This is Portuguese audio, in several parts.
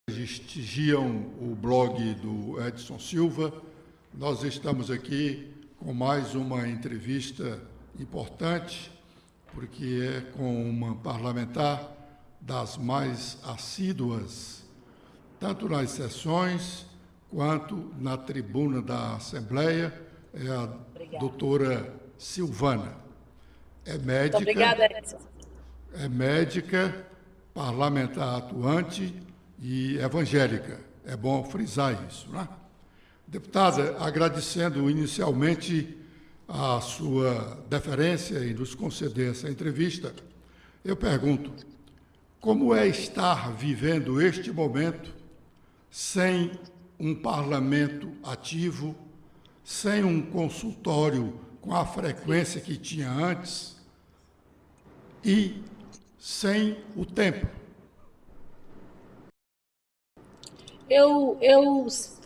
prestigiam o blog do Edson Silva. Nós estamos aqui com mais uma entrevista importante, porque é com uma parlamentar das mais assíduas, tanto nas sessões quanto na tribuna da Assembleia, é a doutora Silvana. É médica. Muito obrigada, Edson. É médica, parlamentar atuante e evangélica. É bom frisar isso, né? Deputada, agradecendo inicialmente a sua deferência em nos conceder essa entrevista, eu pergunto, como é estar vivendo este momento sem um parlamento ativo, sem um consultório com a frequência que tinha antes e sem o tempo? Eu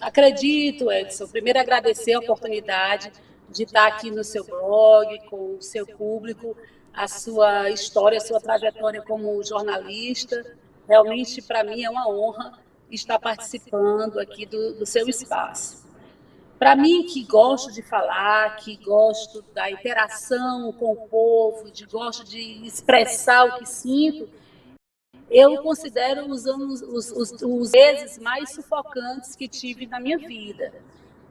acredito, Edson, primeiro agradecer a oportunidade de estar aqui no seu blog, com o seu público, a sua história, a sua trajetória como jornalista. Realmente, para mim, é uma honra estar participando aqui do seu espaço. Para mim, que gosto de falar, que gosto da interação com o povo, gosto de expressar o que sinto, eu considero os meses mais sufocantes que tive na minha vida.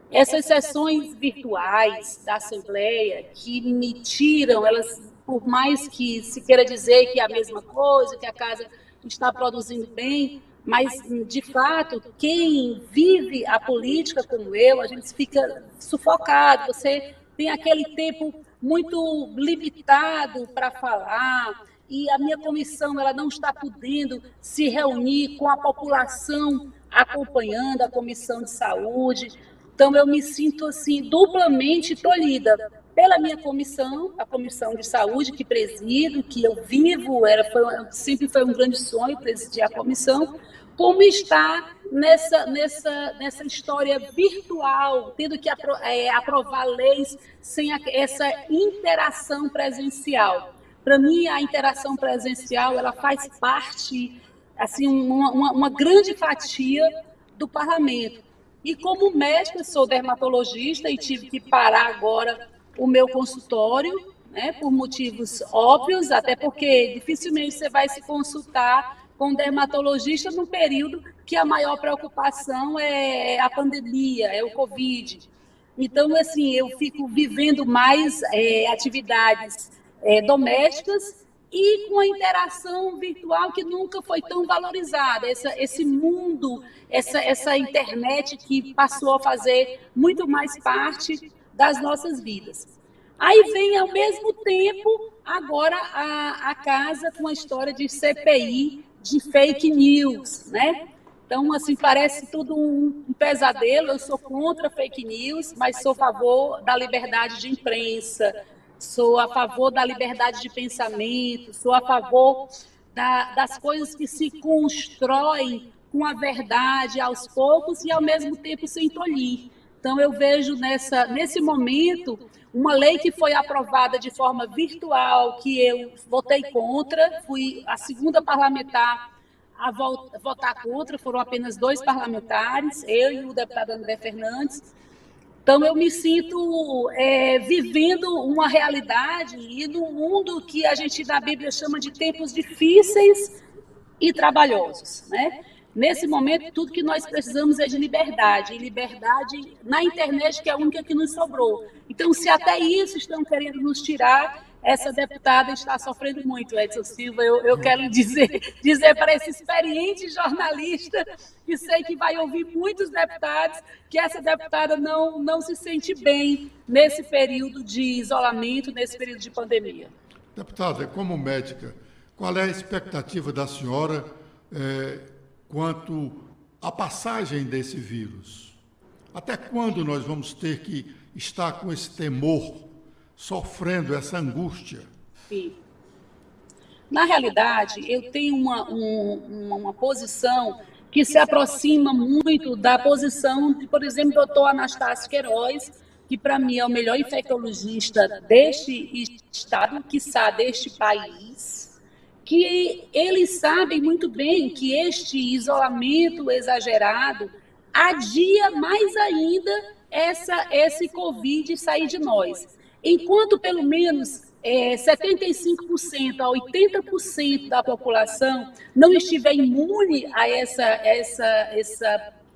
Essas sessões virtuais da Assembleia que me tiram, elas, por mais que se queira dizer que é a mesma coisa, que a casa está produzindo bem, mas, de fato, quem vive a política como eu, a gente fica sufocado, você tem aquele tempo muito limitado para falar, e a minha comissão ela não está podendo se reunir com a população acompanhando a comissão de saúde. Então, eu me sinto assim duplamente tolhida pela minha comissão, a comissão de saúde que presido, que eu vivo, sempre foi um grande sonho presidir a comissão, como está nessa história virtual, tendo que aprovar leis sem essa interação presencial. Para mim, a interação presencial ela faz parte, assim, uma grande fatia do parlamento. E como médica, sou dermatologista e tive que parar agora o meu consultório, né, por motivos óbvios, até porque dificilmente você vai se consultar com um dermatologista num período que a maior preocupação é a pandemia, é o Covid. Então, assim, eu fico vivendo mais atividades domésticas e com a interação virtual que nunca foi tão valorizada, esse mundo, essa internet que passou a fazer muito mais parte das nossas vidas. Aí vem, ao mesmo tempo, agora a casa com a história de CPI, de fake news, né? Então, assim, parece tudo um pesadelo. Eu sou contra fake news, mas sou a favor da liberdade de imprensa, sou a favor da liberdade de pensamento, sou a favor das coisas que se constroem com a verdade aos poucos e, ao mesmo tempo, sem tolir. Então, eu vejo nesse momento uma lei que foi aprovada de forma virtual, que eu votei contra, fui a segunda parlamentar a votar contra, foram apenas 2 parlamentares, eu e o deputado André Fernandes. Então, eu me sinto vivendo uma realidade e num mundo que a gente, na Bíblia, chama de tempos difíceis e trabalhosos, né? Nesse momento, tudo que nós precisamos é de liberdade, e liberdade na internet, que é a única que nos sobrou. Então, se até isso estão querendo nos tirar, essa deputada está sofrendo muito, Edson Silva. Eu quero dizer para esse experiente jornalista, que sei que vai ouvir muitos deputados, que essa deputada não se sente bem nesse período de isolamento, nesse período de pandemia. Deputada, como médica, qual é a expectativa da senhora quanto à passagem desse vírus? Até quando nós vamos ter que estar com esse temor, sofrendo essa angústia? Sim. Na realidade, eu tenho uma posição que se aproxima muito da posição de, por exemplo, do doutor Anastácio Queiroz, que para mim é o melhor infectologista deste estado, quiçá deste país, que eles sabem muito bem que este isolamento exagerado adia mais ainda esse Covid sair de nós. Enquanto pelo menos 75% a 80% da população não estiver imune a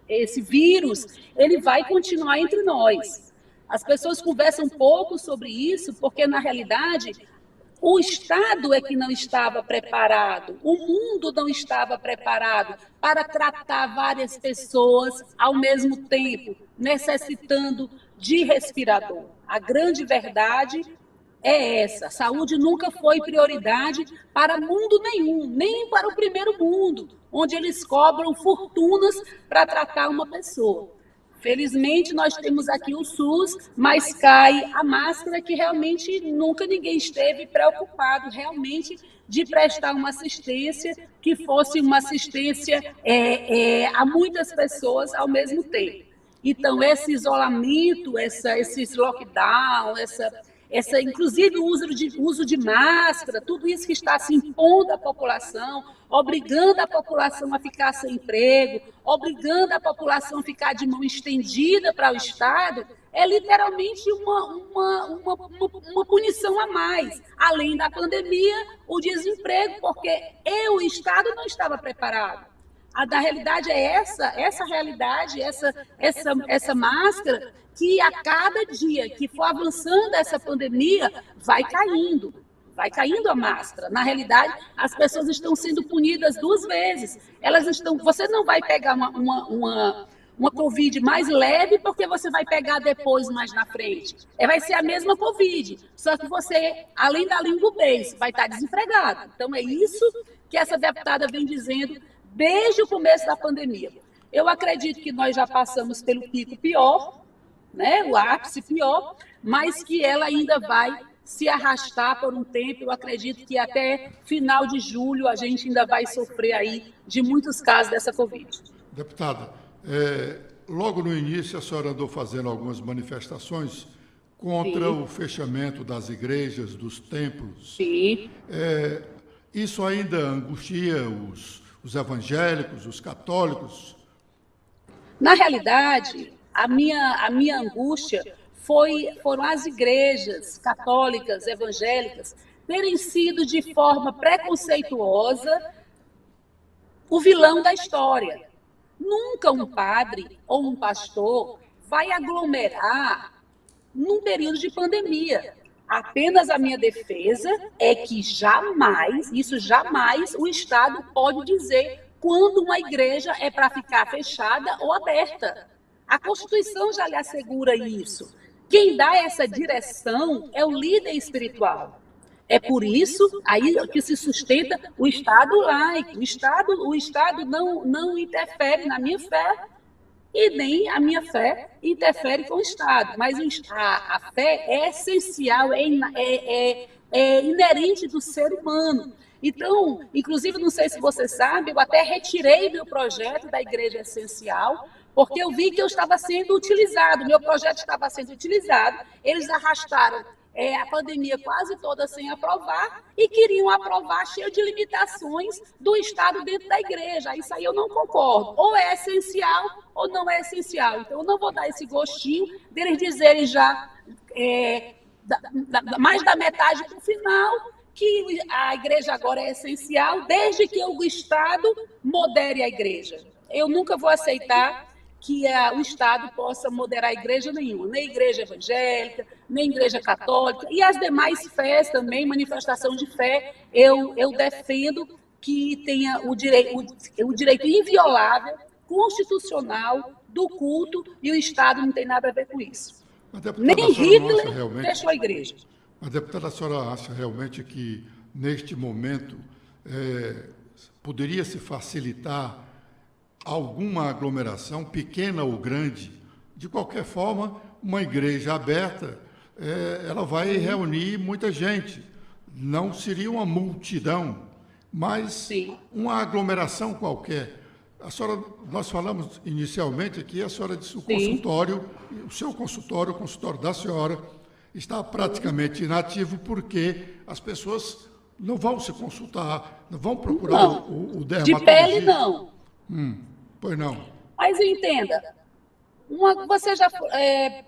esse vírus, ele vai continuar entre nós. As pessoas conversam pouco sobre isso, porque, na realidade, o Estado é que não estava preparado, o mundo não estava preparado para tratar várias pessoas ao mesmo tempo, necessitando de respirador. A grande verdade é essa: a saúde nunca foi prioridade para mundo nenhum, nem para o primeiro mundo, onde eles cobram fortunas para tratar uma pessoa. Felizmente, nós temos aqui o SUS, mas cai a máscara, que realmente nunca ninguém esteve preocupado realmente de prestar uma assistência que fosse uma assistência a muitas pessoas ao mesmo tempo. Então, esse isolamento, esse lockdown, inclusive o uso de máscara, tudo isso que está se impondo à população, obrigando a população a ficar sem emprego, obrigando a população a ficar de mão estendida para o Estado, é literalmente uma punição a mais. Além da pandemia, o desemprego, porque o Estado não estava preparado. Da realidade é essa realidade, essa máscara, que a cada dia que for avançando essa pandemia, vai caindo a máscara. Na realidade, as pessoas estão sendo punidas duas vezes. Você não vai pegar uma Covid mais leve, porque você vai pegar depois, mais na frente. Vai ser a mesma Covid, só que você, além da linguidez, vai estar desempregado. Então, é isso que essa deputada vem dizendo desde o começo da pandemia. Eu acredito que nós já passamos pelo pico pior, né, o ápice pior, mas que ela ainda vai se arrastar por um tempo. Eu acredito que até final de julho a gente ainda vai sofrer aí de muitos casos dessa Covid. Deputada, logo no início a senhora andou fazendo algumas manifestações contra o fechamento das igrejas, dos templos. Sim. Isso ainda angustia os evangélicos, os católicos? Na realidade, a minha angústia foram as igrejas católicas, evangélicas, terem sido de forma preconceituosa o vilão da história. Nunca um padre ou um pastor vai aglomerar num período de pandemia. Apenas a minha defesa é que jamais o Estado pode dizer quando uma igreja é para ficar fechada ou aberta. A Constituição já lhe assegura isso. Quem dá essa direção é o líder espiritual. É por isso aí que se sustenta o Estado laico. O Estado não interfere na minha fé, e nem a minha fé interfere com o Estado. Mas a fé é essencial, é inerente do ser humano. Então, inclusive, não sei se você sabe, eu até retirei meu projeto da Igreja Essencial, porque eu vi que eu estava sendo utilizado, meu projeto estava sendo utilizado, eles arrastaram a pandemia quase toda sem aprovar e queriam aprovar cheio de limitações do Estado dentro da igreja. Isso aí eu não concordo. Ou é essencial ou não é essencial. Então, eu não vou dar esse gostinho deles dizerem já mais da metade para o final que a igreja agora é essencial, desde que o Estado modere a igreja. Eu nunca vou aceitar que o Estado possa moderar a igreja nenhuma, nem igreja evangélica, nem igreja católica, e as demais fés também, manifestação de fé, eu defendo que tenha o direito inviolável, constitucional, do culto, e o Estado não tem nada a ver com isso. Nem Hitler fechou a igreja. Mas, deputada, a senhora acha realmente que, neste momento, poderia se facilitar alguma aglomeração, pequena ou grande? De qualquer forma, uma igreja aberta, ela vai reunir muita gente. Não seria uma multidão, mas uma aglomeração qualquer. Nós falamos inicialmente aqui, a senhora disse o consultório, o seu consultório, o consultório da senhora, está praticamente inativo porque as pessoas não vão se consultar, não vão procurar Não. o De pele, dermatologista? não. Pois não. Mas entenda,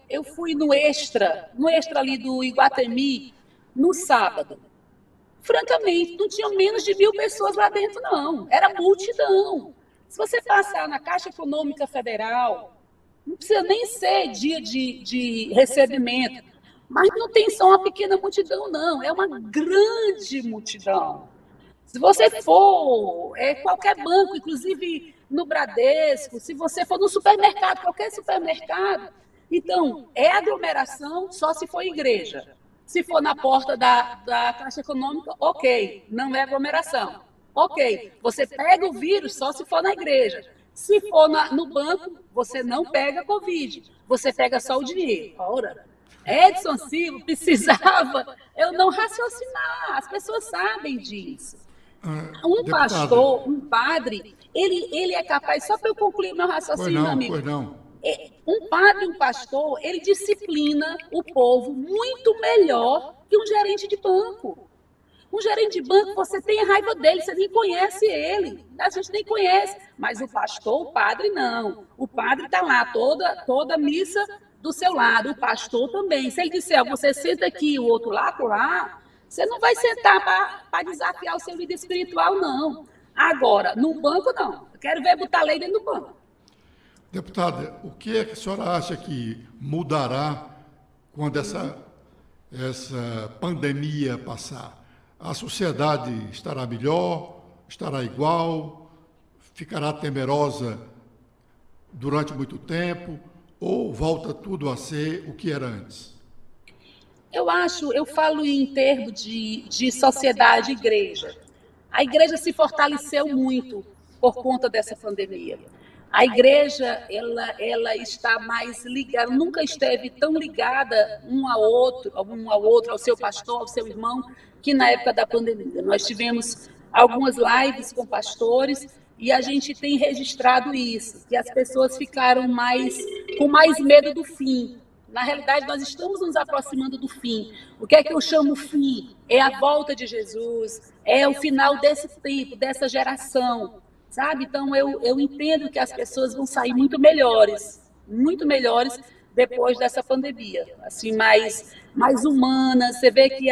eu fui no Extra ali do Iguatemi, no sábado. Francamente, não tinha menos de 1.000 pessoas lá dentro, não. Era multidão. Se você passar na Caixa Econômica Federal, não precisa nem ser dia de recebimento, mas não tem só uma pequena multidão, não. É uma grande multidão. Se você for, qualquer banco, inclusive no Bradesco, se você for no supermercado, qualquer supermercado, então, é aglomeração só se for igreja. Se for na porta da Caixa Econômica, ok, não é aglomeração. Ok, você pega o vírus só se for na igreja. Se for no banco, você não pega Covid, você pega só o dinheiro. Ora, Edson Silva precisava eu não raciocinar, as pessoas sabem disso. Um Deputada, pastor, um padre, ele é capaz, só para eu concluir meu raciocínio, meu amigo, pois não. um padre, um pastor, ele disciplina o povo muito melhor que um gerente de banco. Um gerente de banco, você tem raiva dele, você nem conhece ele, a gente nem conhece, mas o pastor, o padre, não. O padre está lá, toda missa do seu lado, o pastor também. Se ele disser, você senta aqui, o outro lá, você não vai sentar para desafiar o seu líder espiritual, não. Agora, no banco, não. Eu quero ver botar lei dentro do banco. Deputada, o que é que a senhora acha que mudará quando essa pandemia passar? A sociedade estará melhor, estará igual, ficará temerosa durante muito tempo ou volta tudo a ser o que era antes? Eu falo em termos de sociedade e igreja. A igreja se fortaleceu muito por conta dessa pandemia. A igreja, ela está mais ligada, nunca esteve tão ligada um ao outro, ao seu pastor, ao seu irmão, que na época da pandemia. Nós tivemos algumas lives com pastores e a gente tem registrado isso, que as pessoas ficaram com mais medo do fim. Na realidade, nós estamos nos aproximando do fim. O que é que eu chamo fim? É a volta de Jesus, é o final desse tempo, dessa geração, sabe? Então, eu entendo que as pessoas vão sair muito melhores depois dessa pandemia, assim, mais humanas. Você vê que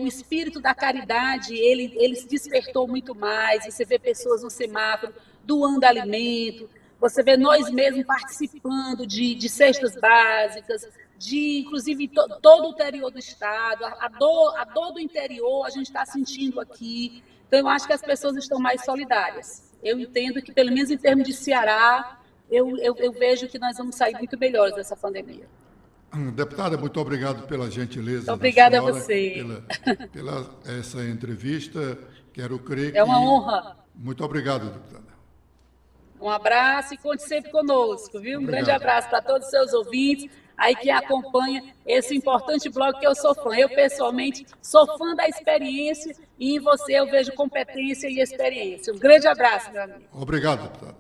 o espírito da caridade, ele se despertou muito mais. Você vê pessoas no semáforo doando alimento, você vê nós mesmos participando de cestas básicas, inclusive, todo o interior do estado, a dor do interior a gente está sentindo aqui. Então, eu acho que as pessoas estão mais solidárias. Eu entendo que, pelo menos em termos de Ceará, eu vejo que nós vamos sair muito melhores dessa pandemia. Deputada, muito obrigado pela gentileza Muito obrigada da senhora, a você. pela essa entrevista. Quero crer que... É uma honra. Muito obrigado, deputada. Um abraço e conte sempre conosco, viu? Um grande abraço para todos os seus ouvintes, aí que acompanha esse importante blog que eu sou fã. Eu, pessoalmente, sou fã da experiência e em você eu vejo competência e experiência. Um grande abraço, meu amigo. Obrigado, deputada.